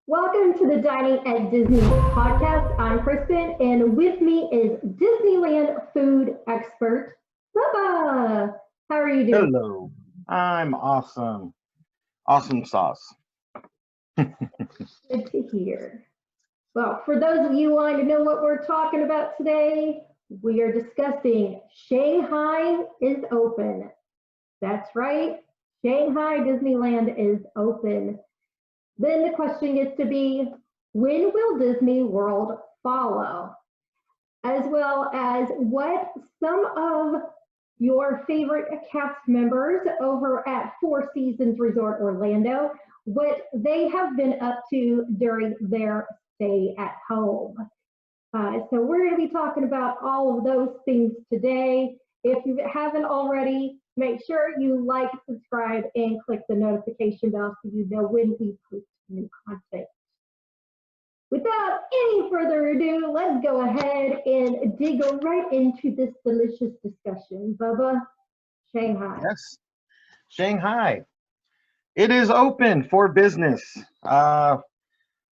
Welcome to the Dining at Disney podcast. I'm Kristen, and with me is Disneyland food expert Bubba. How are you doing? Hello. I'm awesome. Awesome sauce. Good to hear. Well, for those of you wanting to know what we're talking about today, we are discussing Shanghai is open. That's right, Shanghai Disneyland is open. Then the question gets to be, when will Disney World follow? As well as what some of your favorite cast members over at Four Seasons Resort Orlando, what they have been up to during their stay at home. So we're going to be talking about all of those things today. If you haven't already, make sure you like, subscribe, and click the notification bell so you know when we post new content. Without any further ado, let's go ahead and dig right into this delicious discussion. Bubba, Shanghai. Yes. Shanghai. It is open for business.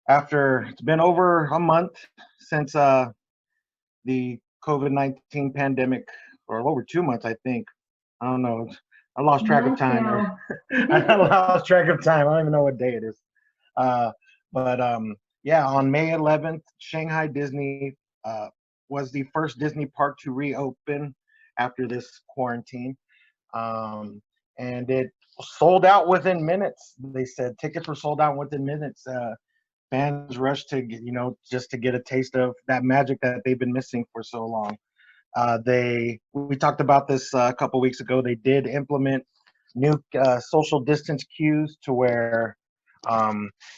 After it's been over a month since the COVID-19 pandemic, or over 2 months, I think. I don't know. I lost track of Month time. now. I lost track of time. I don't even know what day it is. Uh, but yeah, on May 11th, Shanghai Disney was the first Disney park to reopen after this quarantine. And it sold out within minutes. They said tickets were sold out within minutes. Fans rushed to just to get a taste of that magic that they've been missing for so long. We talked about this a couple weeks ago. They did implement new social distance cues to where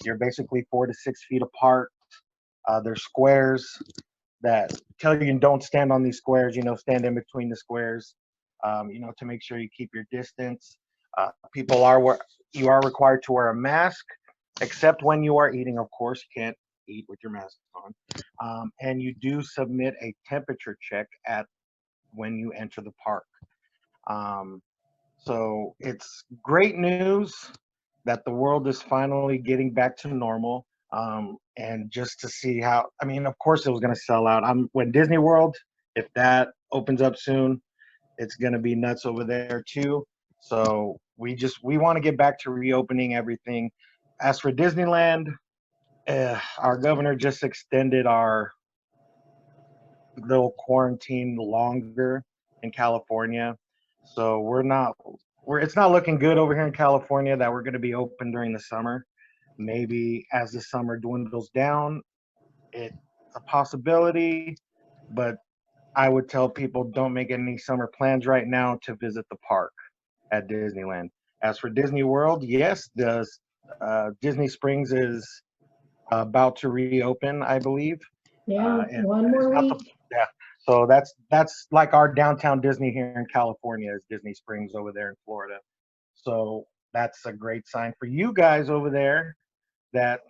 you're basically 4 to 6 feet apart. There's squares that tell you don't stand on these squares. Stand in between the squares. To make sure you keep your distance. You are required to wear a mask, except when you are eating. Of course, you can't eat with your mask on. And you do submit a temperature check at when you enter the park. Um, so it's great news that the world is finally getting back to normal. And just to see how, I mean, of course it was going to sell out. When Disney World, if that opens up soon, it's going to be nuts over there too. So we want to get back to reopening everything. As for Disneyland, our governor just extended our little quarantine longer in California. So it's not looking good over here in California that we're going to be open during the summer. Maybe as the summer dwindles down, it's a possibility, but I would tell people don't make any summer plans right now to visit the park at Disneyland. As for Disney World, yes, the Disney Springs is about to reopen, I believe, Yeah, and one it's more not the week. yeah. So that's like our downtown Disney here in California is Disney Springs over there in Florida. So that's a great sign for you guys over there that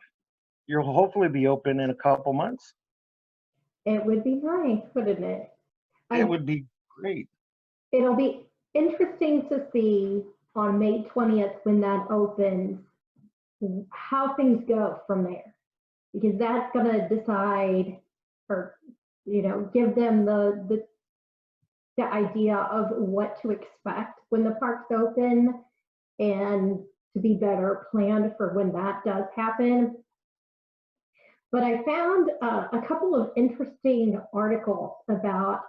you'll hopefully be open in a couple months. It would be nice, wouldn't it? It I would be great. It'll be interesting to see on May 20th when that opens how things go from there, because that's going to decide or give them the idea of what to expect when the park's open and to be better planned for when that does happen. But I found a couple of interesting articles about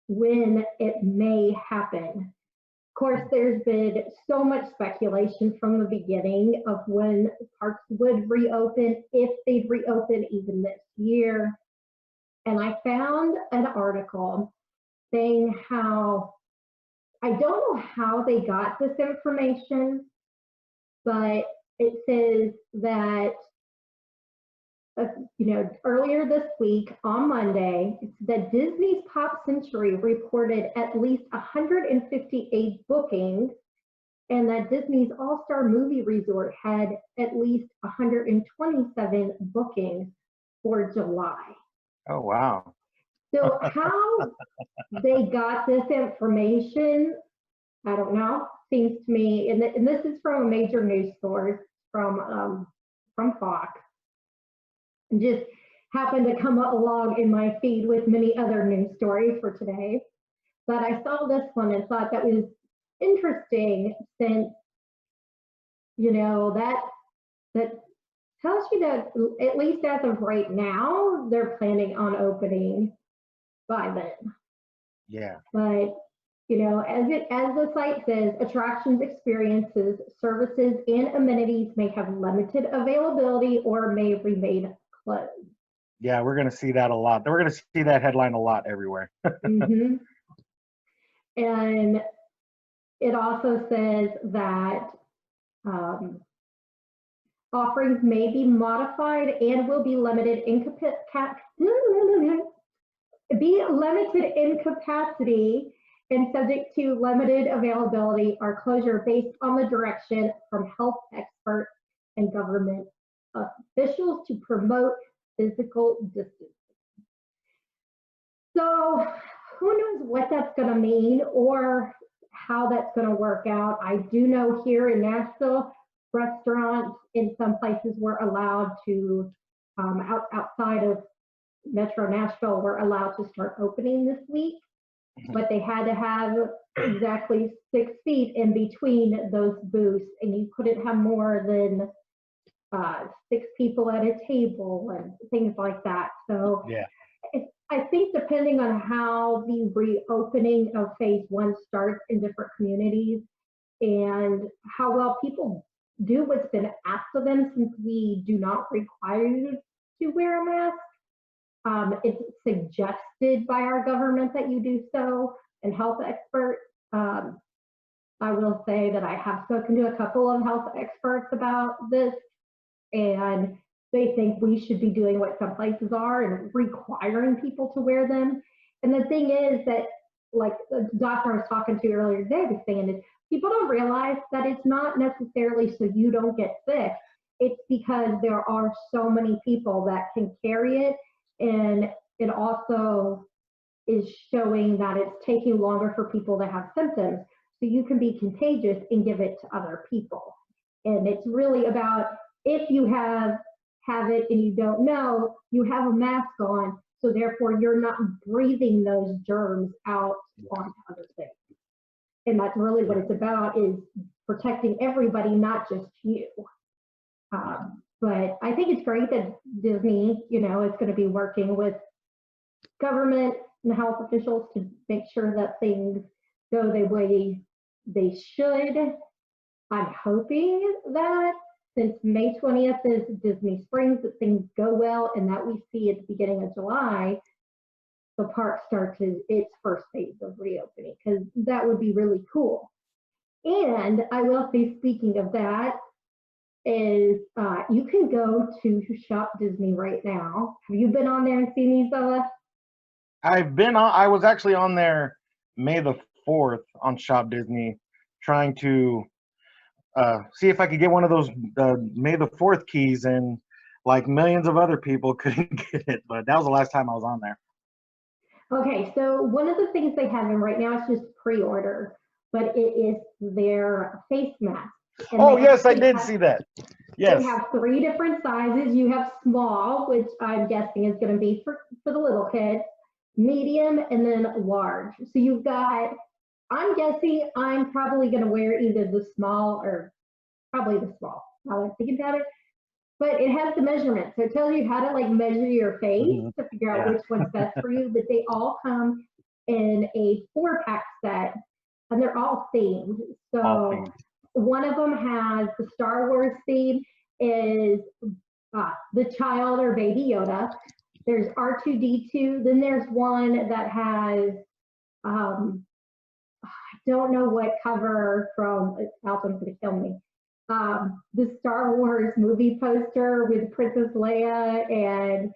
when it may happen. Of course, there's been so much speculation from the beginning of when parks would reopen, if they'd reopen even this year. And I found an article saying how, I don't know how they got this information, but it says that earlier this week on Monday, that Disney's Pop Century reported at least 158 bookings, and that Disney's All-Star Movie Resort had at least 127 bookings for July. Oh wow. So how they got this information, I don't know. Seems to me, and this is from a major news source from Fox. just happened to come along in my feed with many other news stories for today. But I saw this one and thought that was interesting since, that tells you that at least as of right now, they're planning on opening by then. Yeah. But as the site says, attractions, experiences, services, and amenities may have limited availability or may remain closed. Yeah, we're going to see that a lot. We're going to see that headline a lot everywhere. Mm-hmm. And it also says that offerings may be modified and will be limited in capacity and subject to limited availability or closure based on the direction from health experts and government officials to promote physical distancing. So who knows what that's going to mean or how that's going to work out. I do know here in Nashville, restaurants in some places were allowed to, outside of Metro Nashville, were allowed to start opening this week, but they had to have exactly 6 feet in between those booths, and you couldn't have more than 6 people at a table and things like that. So yeah. I think depending on how the reopening of phase 1 starts in different communities and how well people do what's been asked of them, since we do not require you to wear a mask. It's suggested by our government that you do so, and health experts. I will say that I have spoken to a couple of health experts about this, and they think we should be doing what some places are and requiring people to wear them. And the thing is that, like the doctor I was talking to earlier today was saying, is people don't realize that it's not necessarily so you don't get sick. It's because there are so many people that can carry it, and it also is showing that it's taking longer for people to have symptoms. So you can be contagious and give it to other people. And it's really about, if you have it and you don't know, you have a mask on, so therefore you're not breathing those germs out onto other things. And that's really what it's about, is protecting everybody, not just you. But I think it's great that Disney, is going to be working with government and health officials to make sure that things go the way they should. I'm hoping that since May 20th is Disney Springs, that things go well and that we see at the beginning of July, the park starts its first phase of reopening, because that would be really cool. And I will say, speaking of that, is you can go to Shop Disney right now. Have you been on there and seen these, Bella? I was actually on there May the 4th on Shop Disney, trying to see if I could get one of those May the 4th keys, and like millions of other people couldn't get it. But that was the last time I was on there. Okay, so one of the things they have in right now is just pre-order, but it is their face mask. Oh, yes, I did see that. Yes. They have 3 different sizes. You have small, which I'm guessing is going to be for the little kids, medium, and then large. So you've got, I'm guessing I'm probably going to wear either the small or probably the small. Now I'm thinking about it. But it has the measurement. So it tells you how to like measure your face to figure out which one's best for you. But they all come in a 4-pack set, and they're all themed. So one of them has the Star Wars theme, is the child or baby Yoda. There's R2-D2. Then there's one that has, I don't know what cover from, Alton's going to kill me. The Star Wars movie poster with Princess Leia and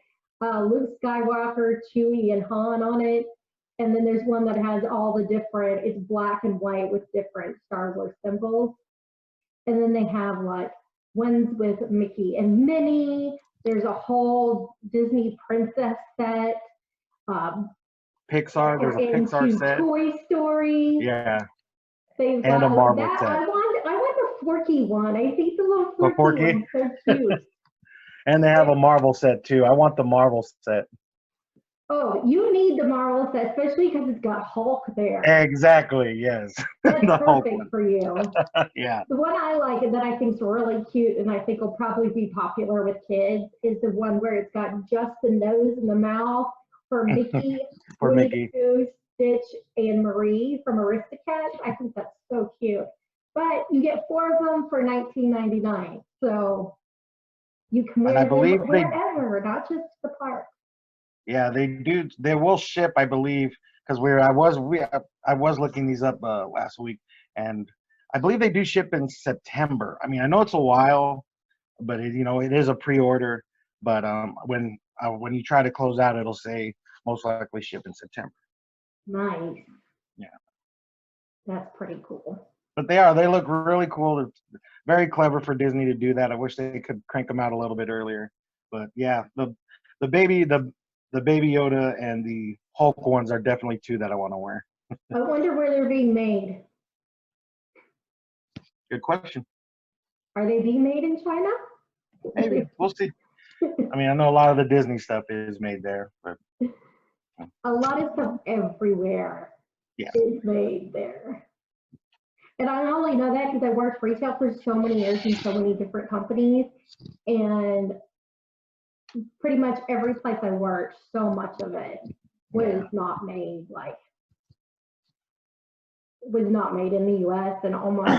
Luke Skywalker, Chewie, and Han on it. And then there's one that has all the different, it's black and white with different Star Wars symbols. And then they have like ones with Mickey and Minnie. There's a whole Disney princess set. Pixar, there's a Pixar set. Toy Story. Yeah. They've and got a Marvel that. set. I want the Forky one. I think the little Forky one's so cute. And they have a Marvel set too. I want the Marvel set. Oh, you need the Marvel set, especially because it's got Hulk there. Exactly. Yes. That's The Hulk perfect one. for you. Yeah. The one I like and that I think is really cute and I think will probably be popular with kids is the one where it's got just the nose and the mouth for Mickey, For Winnie Mickey. the Pooh, Stitch, and Marie from Aristocats. I think that's so cute. But you get 4 of them for $19.99. So you can And I wear them believe they, wherever, not just the park. yeah, they do. They will ship, I believe, because I was looking these up last week, and I believe they do ship in September. I mean, I know it's a while, but it is a pre-order. But when you try to close out, it'll say most likely ship in September. Nice. Yeah. That's pretty cool. But they look really cool. They're very clever for Disney to do that. I wish they could crank them out a little bit earlier. But yeah, the baby Yoda and the Hulk ones are definitely two that I want to wear. I wonder where they're being made. Good question. Are they being made in China? Maybe we'll see. I mean, I know a lot of the Disney stuff is made there, but A lot of stuff everywhere yeah, is made there. And I only know that because I worked retail for so many years in so many different companies. And pretty much every place I worked, so much of it was not made in the US, and almost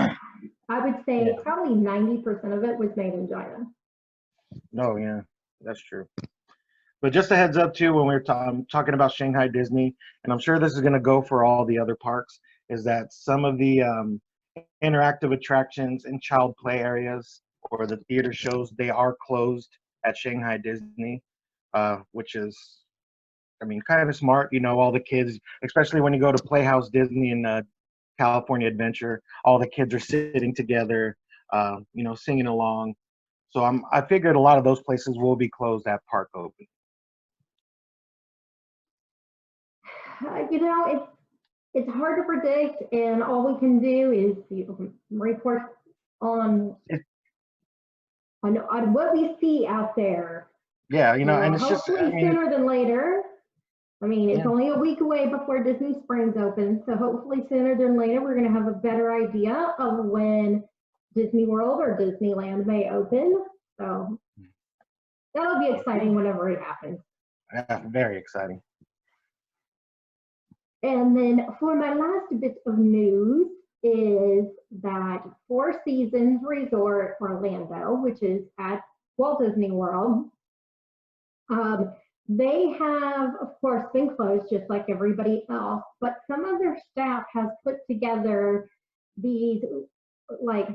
I would say probably 90% of it was made in China. no, yeah, that's true. But just a heads up too, when we're talking about Shanghai Disney, and I'm sure this is going to go for all the other parks, is that some of the interactive attractions and child play areas or the theater shows, they are closed at Shanghai Disney, which is, I mean, kind of smart. All the kids, especially when you go to Playhouse Disney and California Adventure, all the kids are sitting together, singing along. So I figured a lot of those places will be closed at park open. It's hard to predict, and all we can do is report on what we see out there. Yeah, and it's just, hopefully sooner than later. I mean, it's only a week away before Disney Springs opens, so hopefully sooner than later we're going to have a better idea of when Disney World or Disneyland may open. So that'll be exciting whenever it happens. Yeah, very exciting. And then for my last bit of news is that Four Seasons Resort Orlando, which is at Walt Disney World, they have, of course, been closed just like everybody else, but some of their staff has put together these, like,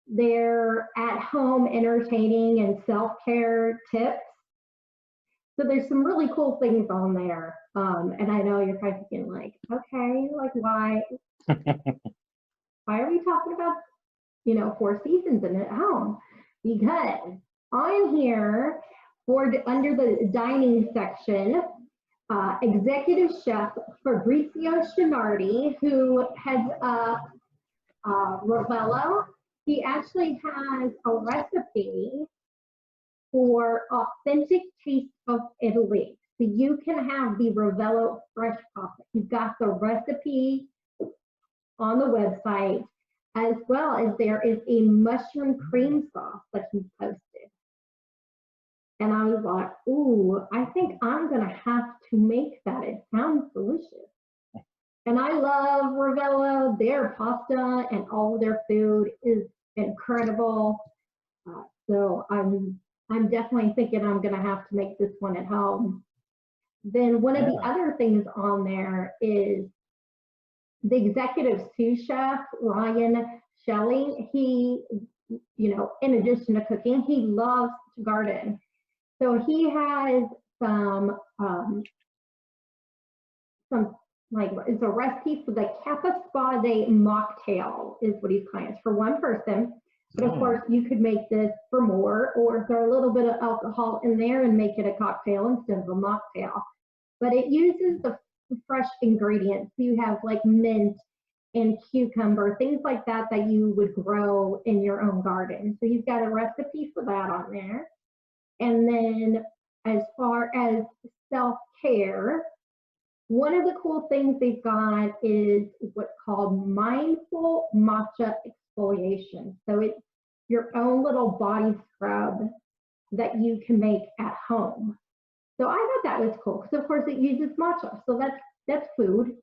their at-home entertaining and self-care tips. So there's some really cool things on there. And I know you're probably thinking like, okay, like why are we talking about, Four Seasons and at home? Because on here under the dining section, executive chef Fabrizio Scinardi, who heads up Ravello, he actually has a recipe for authentic taste of Italy. So you can have the Ravello fresh pasta. He's got the recipe on the website, as well as there is a mushroom cream sauce that he posted. And I was like, ooh, I think I'm gonna have to make that. It sounds delicious. And I love Ravello. Their pasta and all of their food is incredible. So I'm definitely thinking I'm gonna have to make this one at home. Then one of the other things on there is the executive sous chef, Ryan Shelley. He, in addition to cooking, he loves to garden. So he has some like, it's a recipe for the Capaspade mocktail is what he's calling. It's for one person. But of course, you could make this for more, or throw a little bit of alcohol in there and make it a cocktail instead of a mocktail. But it uses the fresh ingredients. So you have like mint and cucumber, things like that that you would grow in your own garden. So you've got a recipe for that on there. And then as far as self-care, one of the cool things they've got is what's called mindful matcha exfoliation. So it's your own little body scrub that you can make at home. So I thought that was cool because of course it uses matcha, so that's food.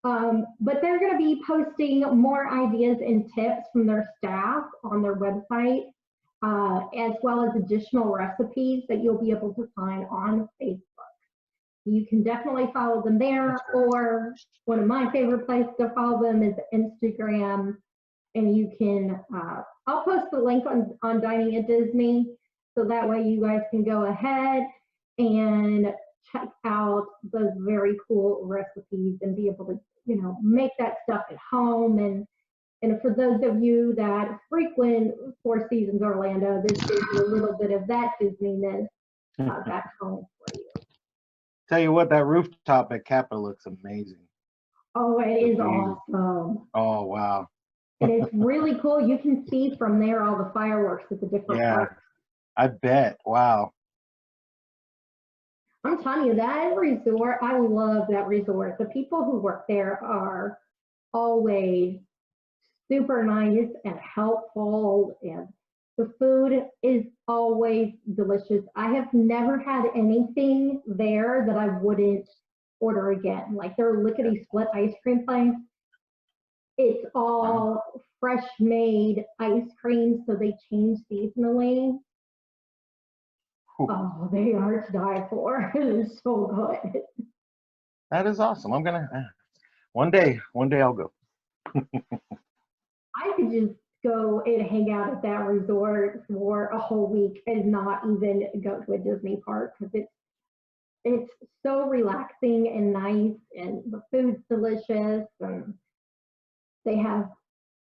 But they're going to be posting more ideas and tips from their staff on their website, as well as additional recipes that you'll be able to find on Facebook. You can definitely follow them there, or one of my favorite places to follow them is Instagram. And you can, I'll post the link on Dining at Disney, so that way you guys can go ahead and check out those very cool recipes and be able to, make that stuff at home. And for those of you that frequent Four Seasons Orlando, this gives you a little bit of that Disney-ness back home for you. Tell you what, that rooftop at Kappa looks amazing. Oh, it is awesome. Oh, wow. And it's really cool. You can see from there all the fireworks at the different parks. I bet. Wow. I'm telling you, that resort, I love that resort. The people who work there are always super nice and helpful, and the food is always delicious. I have never had anything there that I wouldn't order again. Like their lickety split ice cream place, it's all fresh made ice cream, so they change seasonally. Oh, they are to die for. It is so good. That is awesome. I'm gonna one day I'll go. I could just go and hang out at that resort for a whole week and not even go to a Disney park, because it's so relaxing and nice, and the food's delicious, and they have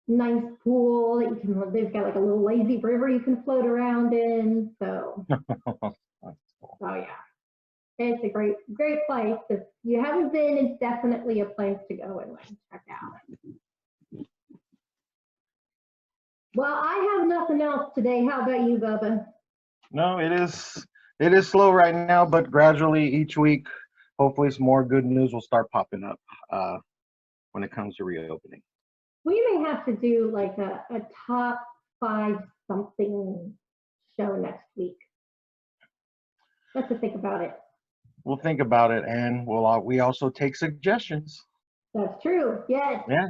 nice pool that you can, they've got like a little lazy river you can float around in. So oh yeah, it's a great place. If you haven't been, it's definitely a place to go and check out. Well, I have nothing else today. How about you, Bubba? No, it is slow right now, but gradually each week, hopefully some more good news will start popping up when it comes to reopening. We may have to do like a top 5 something show next week. Let's just think about it. We'll think about it, and we also take suggestions. That's true. Yes. Yeah.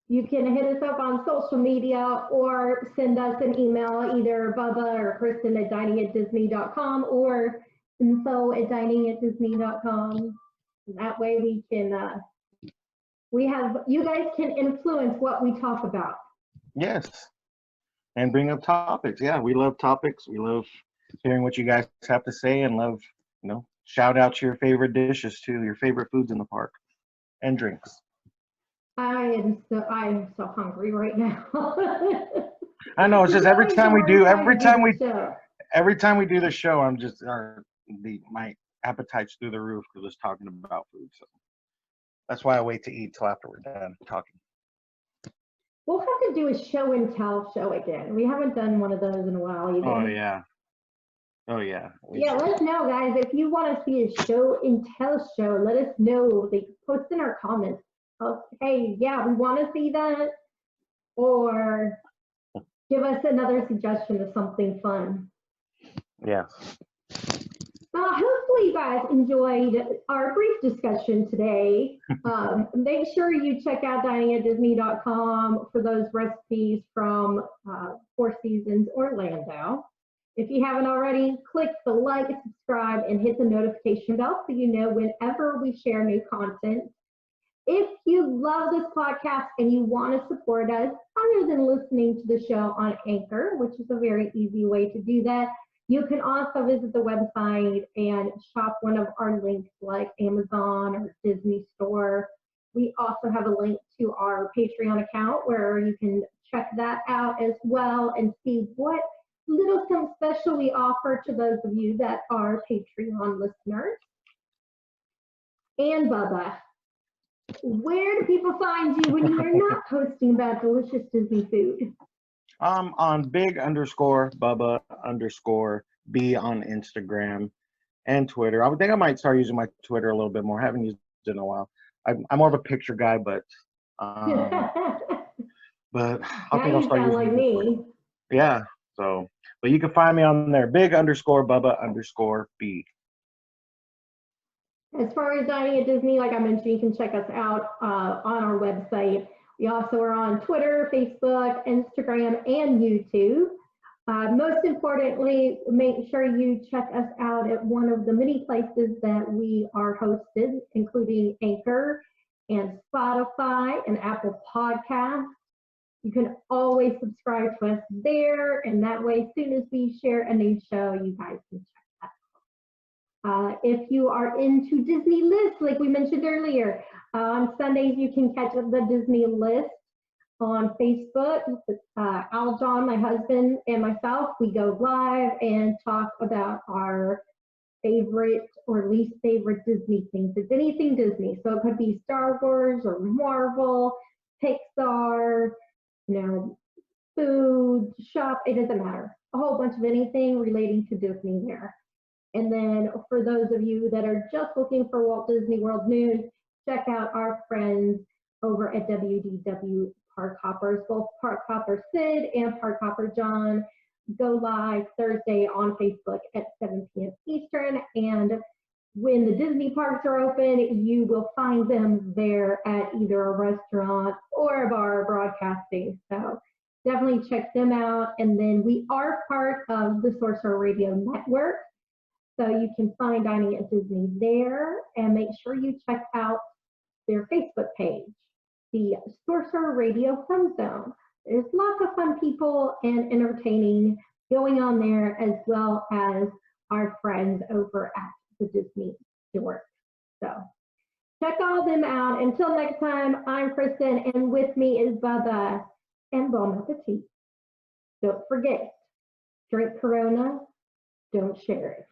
You can hit us up on social media or send us an email, either Bubba or Kristen at diningatdisney.com or info@diningatdisney.com. That way we can, you guys can influence what we talk about. Yes. And bring up topics. Yeah, we love topics. We love hearing what you guys have to say, and love, shout out your favorite dishes too, your favorite foods in the park and drinks. I am so hungry right now. I know, it's just every time we do the show, I'm just my appetite's through the roof because it's talking about food. So that's why I wait to eat till after we're done talking. We'll have to do a show and tell show again. We haven't done one of those in a while either. Oh yeah. Yeah, let us know, guys. If you want to see a show and tell show, let us know. Post in our comments. Hey, yeah, we want to see that, or give us another suggestion of something fun. Yes. Hopefully you guys enjoyed our brief discussion today. Make sure you check out diningatdisney.com for those recipes from Four Seasons Orlando. If you haven't already, click the like, subscribe, and hit the notification bell so you know whenever we share new content. If you love this podcast and you want to support us, other than listening to the show on Anchor, which is a very easy way to do that, you can also visit the website and shop one of our links like Amazon or Disney Store. We also have a link to our Patreon account where you can check that out as well and see what little something special we offer to those of you that are Patreon listeners. And Bubba, where do people find you when you are not posting about delicious Disney food? On big_Bubba_ B on Instagram and Twitter. I would think I might start using my Twitter a little bit more. I haven't used it in a while. I'm more of a picture guy, but I think I'll start sound using like it. me. Yeah. So, but you can find me on there, big_Bubba_B. As far as dining at Disney, like I mentioned, you can check us out on our website. We also are on Twitter, Facebook, Instagram, and YouTube. Most importantly, make sure you check us out at one of the many places that we are hosted, including Anchor and Spotify and Apple Podcasts. You can always subscribe to us there, and that way, as soon as we share a new show, you guys can check that out. If you are into Disney List, like we mentioned earlier, on Sundays you can catch up the Disney List on Facebook. Al John, my husband, and myself, we go live and talk about our favorite or least favorite Disney things. It's anything Disney, so it could be Star Wars or Marvel, Pixar, food, shop, it doesn't matter. A whole bunch of anything relating to Disney there. And then for those of you that are just looking for Walt Disney World news, check out our friends over at WDW Park Hoppers. Both Park Hopper Sid and Park Hopper John go live Thursday on Facebook at 7 p.m. Eastern. And when the Disney parks are open, you will find them there at either a restaurant or a bar broadcasting. So definitely check them out. And then we are part of the Sorcerer Radio Network. So you can find Dining at Disney there, and make sure you check out their Facebook page, the Sorcerer Radio Fun Zone. There's lots of fun people and entertaining going on there, as well as our friends over at the Disney Store. So check all of them out. Until next time, I'm Kristen, and with me is Bubba, and bon appetit. Don't forget, drink Corona, don't share it.